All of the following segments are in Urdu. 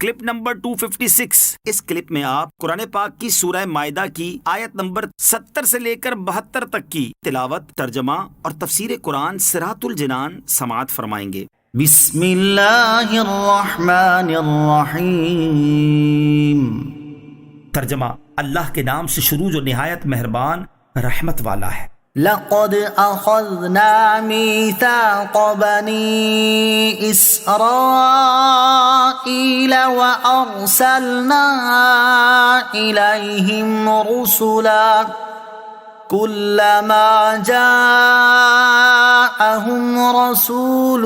Clip number 256۔ اس کلپ میں آپ قرآن پاک کی سورہ مائدہ کی آیت نمبر 70 سے لے کر 72 تک کی تلاوت، ترجمہ اور تفسیر قرآن صراط الجنان سماعت فرمائیں گے۔ بسم اللہ الرحمن الرحیم۔ ترجمہ: اللہ کے نام سے شروع جو نہایت مہربان رحمت والا ہے۔ لقد اخذنا میثاق بنی اسرائیل وارسلنا الیہم رسلا كلما جاءهم رسول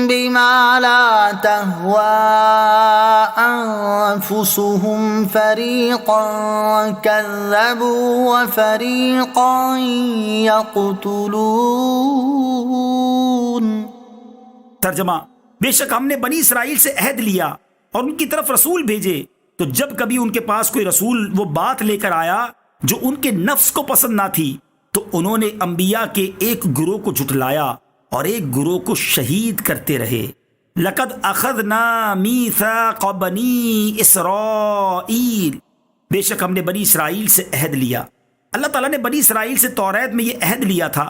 بما لا تهوى أنفسهم فريقا كذبوا وفريقا يقتلون۔ ترجمہ: بے شک ہم نے بنی اسرائیل سے عہد لیا اور ان کی طرف رسول بھیجے، تو جب کبھی ان کے پاس کوئی رسول وہ بات لے کر آیا جو ان کے نفس کو پسند نہ تھی، تو انہوں نے انبیاء کے ایک گروہ کو جھٹلایا اور ایک گروہ کو شہید کرتے رہے۔ لقد اخذنا میثاق بنی اسرائیل، بے شک ہم نے بنی اسرائیل سے عہد لیا۔ اللہ تعالیٰ نے بنی اسرائیل سے توریت میں یہ عہد لیا تھا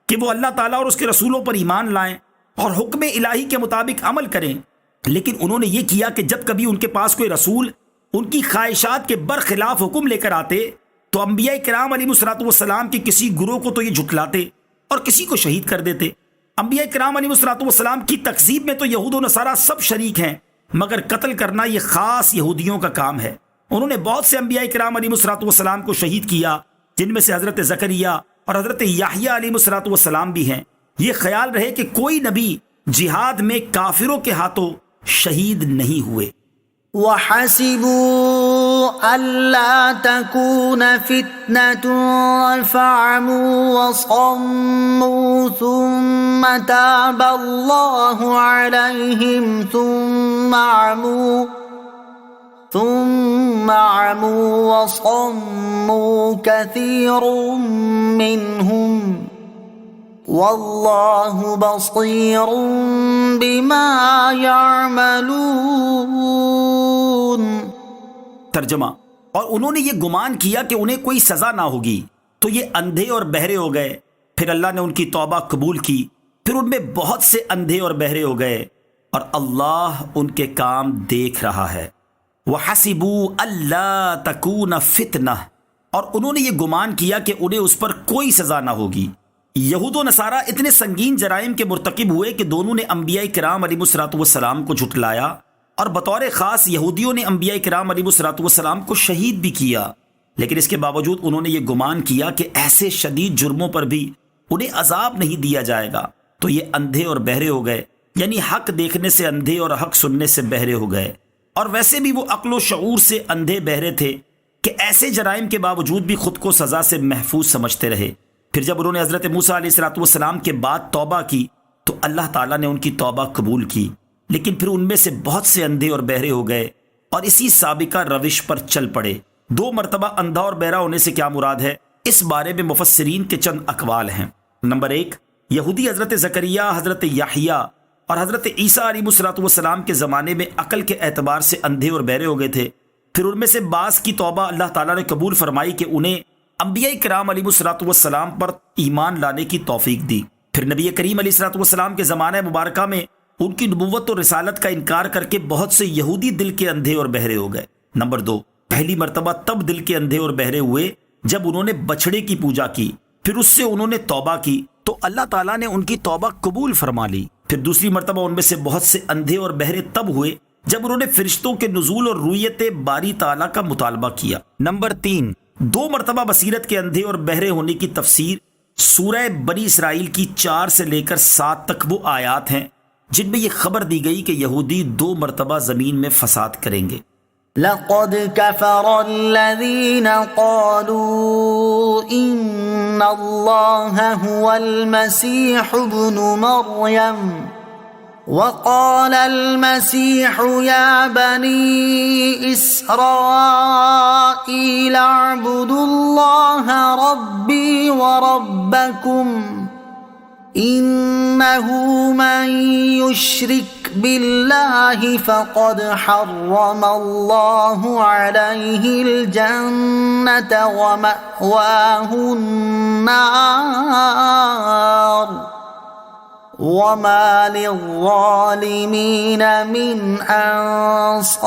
کہ وہ اللہ تعالیٰ اور اس کے رسولوں پر ایمان لائیں اور حکم الہی کے مطابق عمل کریں، لیکن انہوں نے یہ کیا کہ جب کبھی ان کے پاس کوئی رسول ان کی خواہشات کے برخلاف حکم لے کر آتے تو انبیاء کرام علیہ الصلوۃ والسلام کے کسی گروہ کو تو یہ جھٹلاتے اور کسی کو شہید کر دیتے۔ انبیاء کرام علیہ الصلوۃ والسلام کی تکذیب میں تو یہود و نصارہ سب شریک ہیں، مگر قتل کرنا یہ خاص یہودیوں کا کام ہے۔ انہوں نے بہت سے انبیاء کرام علیہ الصلوۃ والسلام کو شہید کیا، جن میں سے حضرت زکریا اور حضرت یحییٰ علیہ الصلوۃ والسلام بھی ہیں۔ یہ خیال رہے کہ کوئی نبی جہاد میں کافروں کے ہاتھوں شہید نہیں ہوئے۔ وَحَسِبُوا أَلَّا تَكُونَ فِتْنَةٌ فَعَمُوا وَصَمُّوا ثُمَّ تَابَ اللَّهُ عَلَيْهِمْ ثُمَّ عَمُوا وَصَمُّوا كَثِيرٌ مِّنْهُمْ وَاللَّهُ بَصِيرٌ بِمَا يَعْمَلُونَ۔ ترجمہ: اور انہوں نے یہ گمان کیا کہ انہیں کوئی سزا نہ ہوگی، تو یہ اندھے اور بہرے ہو گئے۔ پھر اللہ نے ان کی توبہ قبول کی، پھر ان میں بہت سے اندھے اور بہرے ہو گئے، اور اللہ ان کے کام دیکھ رہا ہے۔ وَحَسِبُوا أَلَّا تَكُونَ فِتْنَةٌ، اور انہوں نے یہ گمان کیا کہ انہیں اس پر کوئی سزا نہ ہوگی۔ یہود و نصارہ اتنے سنگین جرائم کے مرتکب ہوئے کہ دونوں نے انبیاء کرام علیہ الصلوۃ والسلام کو جھٹلایا، اور بطور خاص یہودیوں نے انبیاء کرام علیہ الصلوۃ والسلام کو شہید بھی کیا، لیکن اس کے باوجود انہوں نے یہ گمان کیا کہ ایسے شدید جرموں پر بھی انہیں عذاب نہیں دیا جائے گا، تو یہ اندھے اور بہرے ہو گئے، یعنی حق دیکھنے سے اندھے اور حق سننے سے بہرے ہو گئے۔ اور ویسے بھی وہ عقل و شعور سے اندھے بہرے تھے کہ ایسے جرائم کے باوجود بھی خود کو سزا سے محفوظ سمجھتے رہے۔ پھر جب انہوں نے حضرت موسیٰ علیہ الصلوۃ والسلام کے بعد توبہ کی تو اللہ تعالیٰ نے ان کی توبہ قبول کی، لیکن پھر ان میں سے بہت سے اندھے اور بہرے ہو گئے اور اسی سابقہ روش پر چل پڑے۔ 2 مرتبہ اندھا اور بہرا ہونے سے کیا مراد ہے، اس بارے میں مفسرین کے چند اقوال ہیں۔ نمبر 1، یہودی حضرت زکریا، حضرت یحییٰ اور حضرت عیسیٰ علیہ الصلوۃ والسلام کے زمانے میں عقل کے اعتبار سے اندھے اور بہرے ہو گئے تھے۔ پھر ان میں سے بعض کی توبہ اللہ تعالیٰ نے قبول فرمائی کہ انہیں انبیاء کرام علیہ الصلوۃ والسلام پر ایمان لانے کی توفیق دی۔ پھر نبی کریم علیہ الصلوۃ والسلام کے زمانہ مبارکہ میں ان کی نبوت اور رسالت کا انکار کر کے بہت سے یہودی دل کے اندھے اور بہرے ہو گئے۔ نمبر 2، پہلی مرتبہ تب دل کے اندھے اور بہرے ہوئے جب انہوں نے بچھڑے کی پوجا کی، پھر اس سے انہوں نے توبہ کی تو اللہ تعالیٰ نے ان کی توبہ قبول فرما لی۔ پھر دوسری مرتبہ ان میں سے بہت سے اندھے اور بہرے تب ہوئے جب انہوں نے فرشتوں کے نزول اور رؤیت باری تعالیٰ کا مطالبہ کیا۔ نمبر 3، 2 مرتبہ بصیرت کے اندھے اور بہرے ہونے کی تفسیر سورہ بنی اسرائیل کی 4 سے لے کر 7 تک وہ آیات ہیں جن میں یہ خبر دی گئی کہ یہودی 2 مرتبہ زمین میں فساد کریں گے۔ لقد كفر الذين قالوا إن الله هو المسيح ابن مريم وقال المسيح يا بني إسرائيل اعبدوا الله ربي وربكم إنه من يشرك بالله فقد حرم الله عليه الجنة ومأواه النار وما للظالمين من انصار۔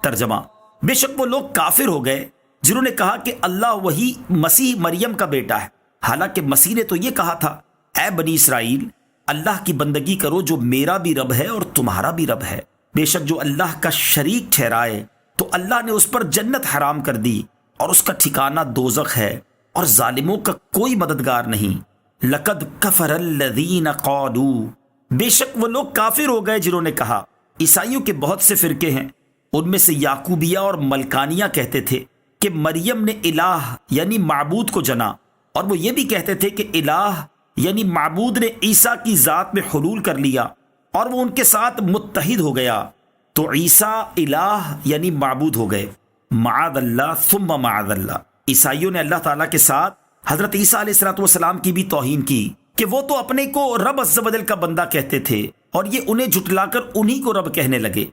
ترجمہ، بے شک وہ لوگ کافر ہو گئے جنہوں نے کہا کہ اللہ وہی مسیح مریم کا بیٹا ہے، حالانکہ مسیح نے تو یہ کہا تھا، اے بنی اسرائیل، اللہ کی بندگی کرو جو میرا بھی رب ہے اور تمہارا بھی رب ہے۔ بے شک جو اللہ کا شریک ٹھہرائے تو اللہ نے اس پر جنت حرام کر دی اور اس کا ٹھکانہ دوزخ ہے، اور ظالموں کا کوئی مددگار نہیں۔ لقد کفر الذین قالوا، بے شک وہ لوگ کافر ہو گئے جنہوں نے کہا۔ عیسائیوں کے بہت سے فرقے ہیں، ان میں سے یعقوبیہ اور ملکانیہ کہتے تھے کہ مریم نے الہ یعنی معبود کو جنا، اور وہ یہ بھی کہتے تھے کہ الہ یعنی معبود نے عیسیٰ کی ذات میں حلول کر لیا اور وہ ان کے ساتھ متحد ہو گیا، تو عیسیٰ الہ یعنی معبود ہو گئے۔ معاذ اللہ ثم معاذ اللہ، عیسائیوں نے اللہ تعالیٰ کے ساتھ حضرت عیسیٰ علیہ السلام کی بھی توہین کی کہ وہ تو اپنے کو رب عز و جل کا بندہ کہتے تھے، اور یہ انہیں جھٹلا کر انہی کو رب کہنے لگے۔